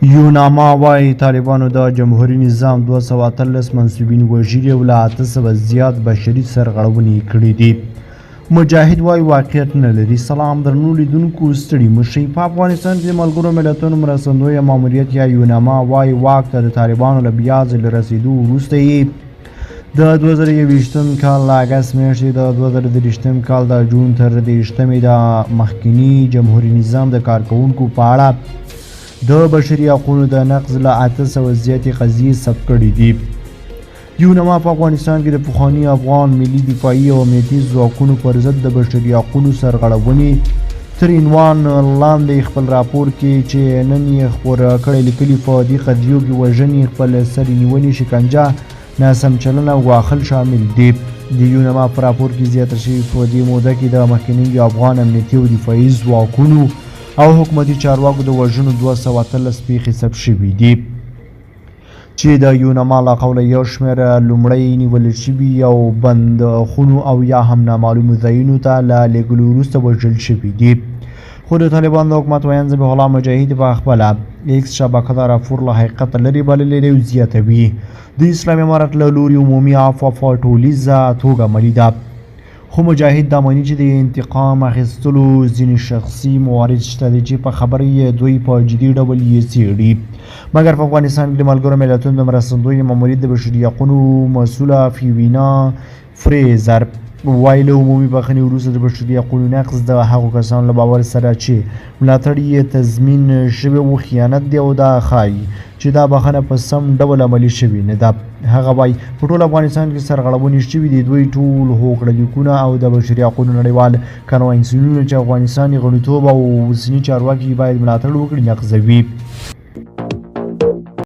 یوناما وایي طالبانو د جمهوري نظام 213 منصوبین وژلي او له 800 زیات بشري سرغړونې کړي دي. مجاهد وایي واقعیت نه لري. سلام درنو لیدونکو ستړي مه شئ. په افغانستان کې د ملګرو ملتونو مرستندویه ماموریت یا یوناما وایي واک ته د طالبانو له بیا ځلې رسېدو وروسته یې د 2021 کال له اګست میاشتې د 2023 کال د جون تر 30 د مخکني جمهوري نظام د کارکوونکو په اړه د بشري حقوقو د نقض له 800 زیاتې قضیې ثبت کړي دي. یوناما په افغانستان کې د پخواني افغان ملي دفاعي او امنیتي ځواکونو پر ضد د بشري حقوقو سرغړونې تر عنوان لاندې خپل راپور کې چې نن یې خپور کړی لیکلي په دې قضیو کې وژنې، خپل سر نیونې، شکنجه، ناسم چلنه او واخل شامل دي. د یوناما په راپور کې زیاته شوي په دې موده کې د مخکني افغان امنیتي او دفاعي ځواکونو او حکومتي چارواکو د وژنو 213 پیښې ثبت شوي دي چې د یوناما له قوله یو شمېر لومړی نیول شوي او بندخونو او یا هم نامعلومو ځایونو ته له لېږلو وروسته وژل شوي دي. خو د طالبان د حکومت ویاند ذبیح الله مجاهد په خپله ایکس شبکه د راپور له حقیقت لرې بللی دی او زیاتوي د اسلامي امارت له لوري عمومي عفوه په ټولیزه توګه عملي ده. خو مجاهد دا مانی چې د انتقام اخیستلو ځینې شخصي موارد شته دي چې په خبره یې دوی په جدي ډول یې څېړي. مګر په افغانستان کې د ملګرو ملتونو د مرستندویه ماموریت د بشري حقوقو مسؤله فیوینا فریزر وایي له عمومي بخښنې وروسته د بشري حقوقو نقض د هغو کسانو له باور سره چې ملاتړ یې تضمین شوی و خیانت دی او دا ښایي چې دا بخښنه په سم ډول عملي شوې نه ده. هغه وایي په ټول افغانستان کې سرغړونې شوي دي. دوی ټول هوکړلیکونه او د بشري حقوقو نړیوال کنوانسیونونه چې افغانستان یې غړیتوب او اوسني چارواکي باید ملاتړ وکړي نقضوي.